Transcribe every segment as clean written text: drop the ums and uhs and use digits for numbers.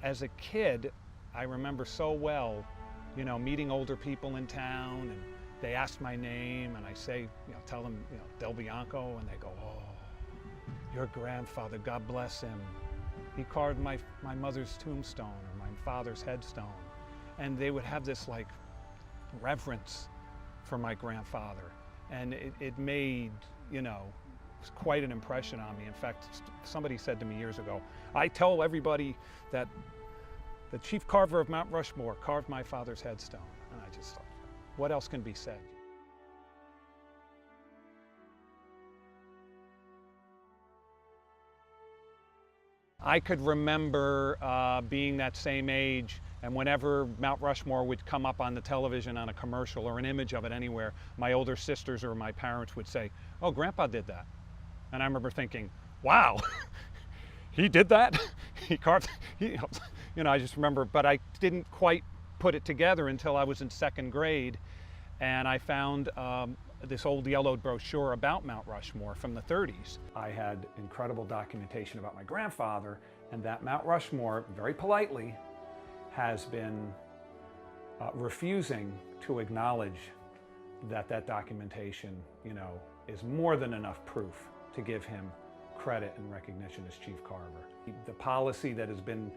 As a kid, I remember so well, you know, meeting older people in town, and they ask my name, and I say, you know, tell them, you know, Del Bianco, and they go, oh, your grandfather, God bless him. He carved my mother's tombstone or my father's headstone. And they would have this like reverence for my grandfather. And it made, you know, quite an impression on me. In fact, somebody said to me years ago, I tell everybody that the chief carver of Mount Rushmore carved my father's headstone. And I just thought, what else can be said? I could remember being that same age, and whenever Mount Rushmore would come up on the television on a commercial or an image of it anywhere, my older sisters or my parents would say, oh, Grandpa did that. And I remember thinking, wow, he did that? He carved, you know, I just remember, but I didn't quite put it together until I was in second grade, and I found this old yellowed brochure about Mount Rushmore from the 30s. I had incredible documentation about my grandfather, and that Mount Rushmore, very politely, has been refusing to acknowledge that that documentation, you know, is more than enough proof to give him credit and recognition as chief carver. The policy that has been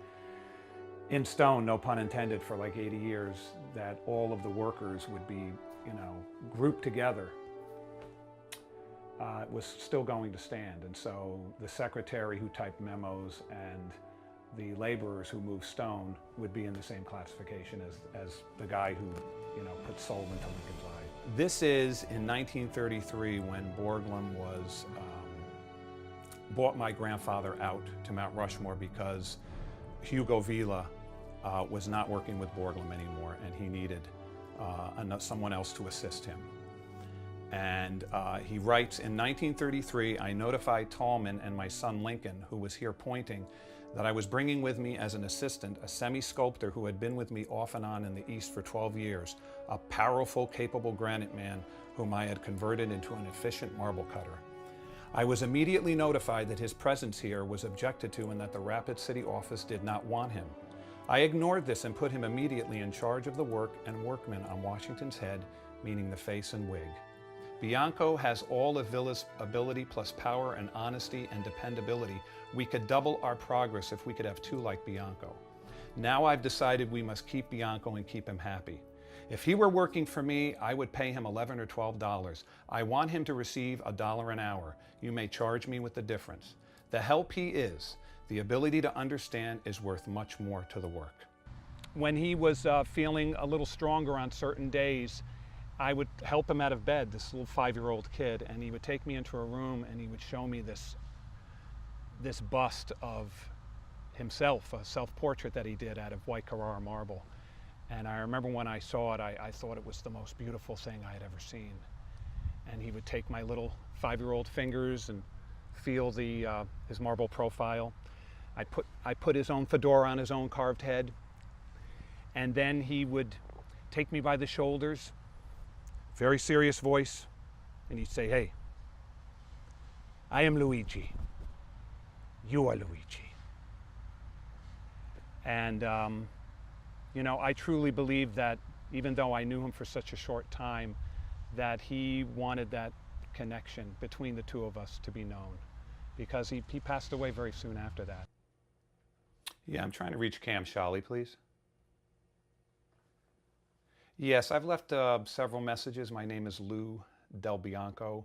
in stone, no pun intended, for like 80 years, that all of the workers would be, you know, grouped together, was still going to stand. And so the secretary who typed memos and the laborers who moved stone would be in the same classification as the guy who, you know, put soul into Lincoln's eye. This is in 1933 when Borglum was, bought my grandfather out to Mount Rushmore because Hugo Villa was not working with Borglum anymore, and he needed someone else to assist him. And he writes, in 1933, I notified Tallman and my son Lincoln, who was here pointing, that I was bringing with me as an assistant a semi-sculptor who had been with me off and on in the East for 12 years, a powerful, capable granite man whom I had converted into an efficient marble cutter. I was immediately notified that his presence here was objected to and that the Rapid City office did not want him. I ignored this and put him immediately in charge of the work and workmen on Washington's head, meaning the face and wig. Bianco has all of Villa's ability plus power and honesty and dependability. We could double our progress if we could have two like Bianco. Now I've decided we must keep Bianco and keep him happy. If he were working for me, I would pay him $11 or $12. I want him to receive $1 an hour. You may charge me with the difference. The help he is, the ability to understand, is worth much more to the work. When he was feeling a little stronger on certain days, I would help him out of bed, this little 5-year-old kid, and he would take me into a room and he would show me this bust of himself, a self-portrait that he did out of white Carrara marble. And I remember when I saw it, I thought it was the most beautiful thing I had ever seen. And he would take my little 5-year-old fingers and feel his marble profile. I put his own fedora on his own carved head. And then he would take me by the shoulders, very serious voice, and he'd say, hey, I am Luigi. You are Luigi. And, you know, I truly believe that even though I knew him for such a short time, that he wanted that connection between the two of us to be known, because he passed away very soon after that. Yeah, I'm trying to reach Cam Shally, please. Yes, I've left several messages. My name is Lou Del Bianco.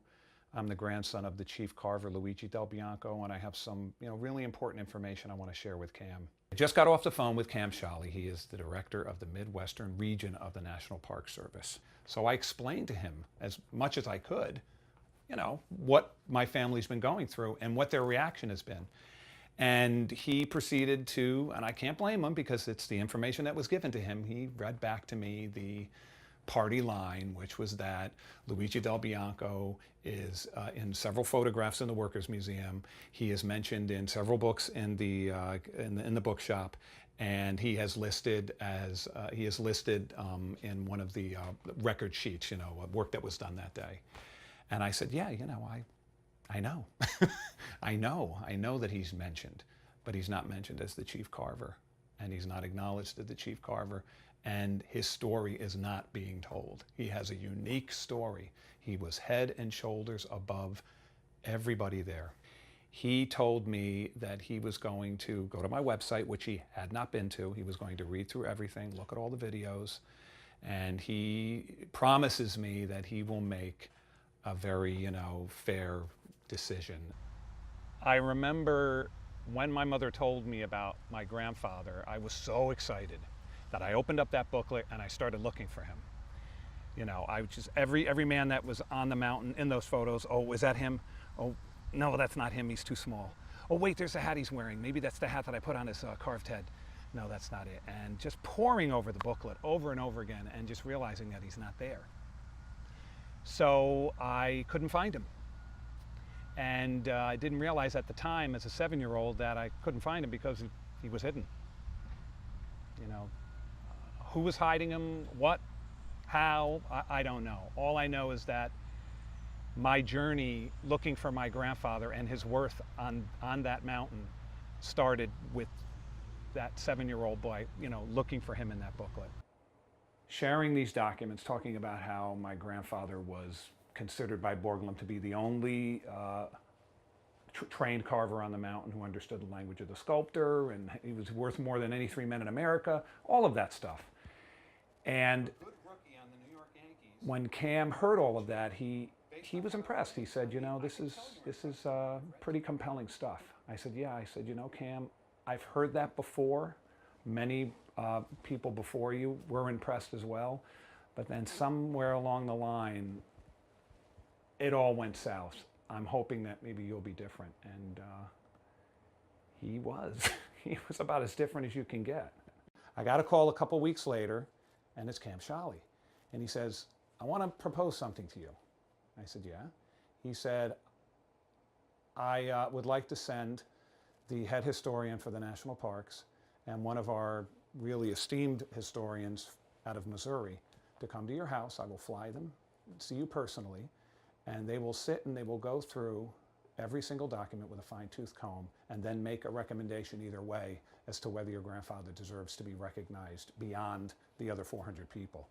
I'm the grandson of the chief carver, Luigi Del Bianco, and I have some, you know, really important information I want to share with Cam. I just got off the phone with Cam Shally. He is the director of the Midwestern region of the National Park Service. So I explained to him as much as I could, you know, what my family's been going through and what their reaction has been. And he proceeded to, and I can't blame him because it's the information that was given to him, he read back to me the party line, which was that Luigi Del Bianco is in several photographs in the Workers' Museum. He is mentioned in several books in the bookshop, and he has listed as in one of the record sheets, you know, work that was done that day. And I said, yeah, you know, I know, I know that he's mentioned, but he's not mentioned as the chief carver. and he's not acknowledged as the chief carver, and his story is not being told. He has a unique story. He was head and shoulders above everybody there. He told me that he was going to go to my website, which he had not been to. He was going to read through everything, look at all the videos, and he promises me that he will make a very, fair decision. I remember when my mother told me about my grandfather, I was so excited that I opened up that booklet and I started looking for him. I just, every man that was on the mountain in those photos, oh, is that him? Oh, no, that's not him, he's too small. Oh wait, there's the hat he's wearing. Maybe that's the hat that I put on his carved head. No, that's not it. And just poring over the booklet over and over again and just realizing that he's not there. So I couldn't find him. And I didn't realize at the time as a 7-year-old that I couldn't find him because he was hidden. Who was hiding him, what, how, I don't know. All I know is that my journey looking for my grandfather and his worth on that mountain started with that 7-year-old boy, looking for him in that booklet. Sharing these documents, talking about how my grandfather was considered by Borglum to be the only trained carver on the mountain who understood the language of the sculptor, and he was worth more than any 3 men in America, all of that stuff. And good rookie on the New York Yankees. When Cam heard all of that, he was impressed. He said, this is pretty compelling stuff. I said, yeah. I said, Cam, I've heard that before. Many people before you were impressed as well. But then somewhere along the line, it all went south. I'm hoping that maybe you'll be different. And he was. He was about as different as you can get. I got a call a couple weeks later, and it's Cam Shally. And he says, I want to propose something to you. I said, yeah. He said, I would like to send the head historian for the national parks and one of our really esteemed historians out of Missouri to come to your house. I will fly them, see you personally, and they will sit and they will go through every single document with a fine-tooth comb and then make a recommendation either way as to whether your grandfather deserves to be recognized beyond the other 400 people.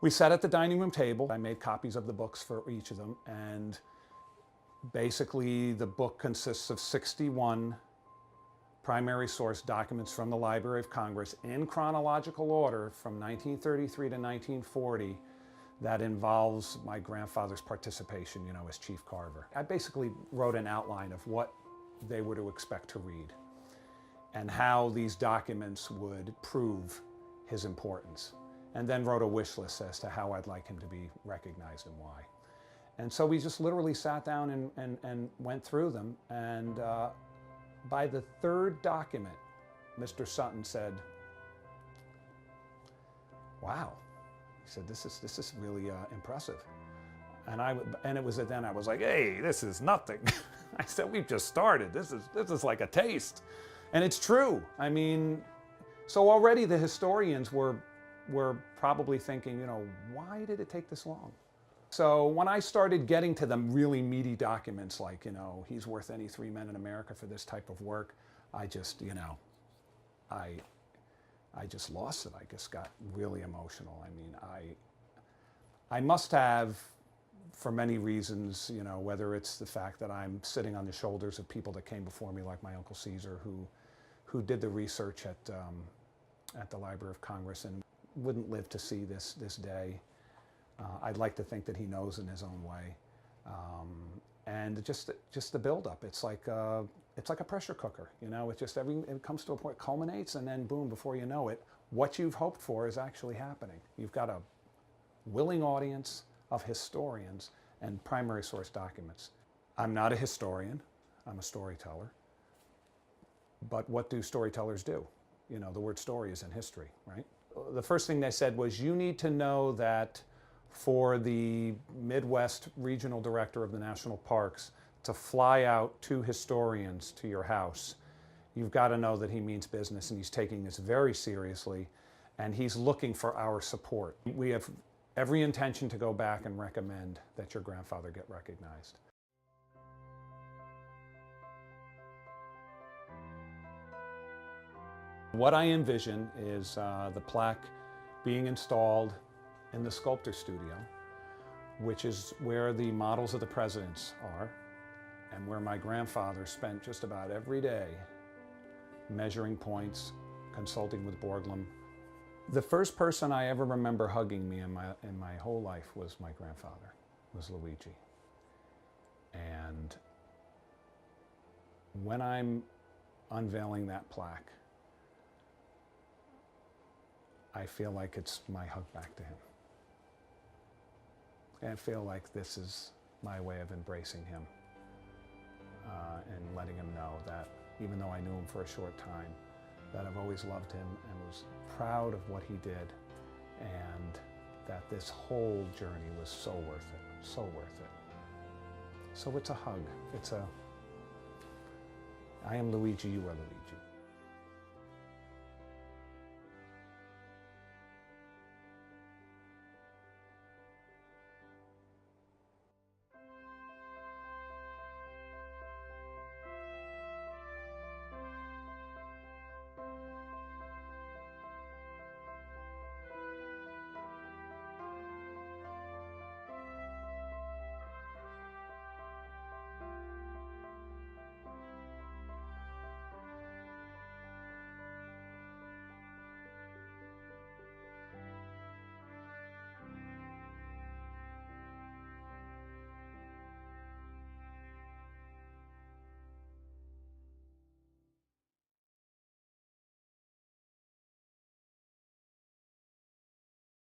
We sat at the dining room table. I made copies of the books for each of them, and basically the book consists of 61 primary source documents from the Library of Congress in chronological order from 1933 to 1940 that involves my grandfather's participation, as chief carver. I basically wrote an outline of what they were to expect to read and how these documents would prove his importance, and then wrote a wish list as to how I'd like him to be recognized and why. And so we just literally sat down and went through them, and by the third document, Mr. Sutton said, wow. He said, this is really impressive. And it was then I was like, hey, this is nothing. I said, we've just started. This is like a taste. And it's true. I mean, so already the historians were probably thinking, why did it take this long? So when I started getting to the really meaty documents, like, he's worth any 3 men in America for this type of work, I just, I just lost it. I just got really emotional. I mean, I must have, for many reasons, whether it's the fact that I'm sitting on the shoulders of people that came before me, like my Uncle Caesar, who did the research at the Library of Congress and wouldn't live to see this day. I'd like to think that he knows in his own way. And just the buildup. It's like a pressure cooker, It just it comes to a point, culminates, and then boom, before you know it, what you've hoped for is actually happening. You've got a willing audience of historians and primary source documents. I'm not a historian. I'm a storyteller. But what do storytellers do? The word story is in history, right? The first thing they said was, you need to know that for the Midwest Regional Director of the National Parks to fly out 2 historians to your house, you've got to know that he means business and he's taking this very seriously and he's looking for our support. We have every intention to go back and recommend that your grandfather get recognized. What I envision is the plaque being installed in the sculptor studio, which is where the models of the presidents are, and where my grandfather spent just about every day measuring points, consulting with Borglum. The first person I ever remember hugging me in my whole life was my grandfather, was Luigi. And when I'm unveiling that plaque, I feel like it's my hug back to him. And I feel like this is my way of embracing him and letting him know that even though I knew him for a short time, that I've always loved him and was proud of what he did, and that this whole journey was so worth it, so worth it. So it's a hug. I am Luigi, you are Luigi.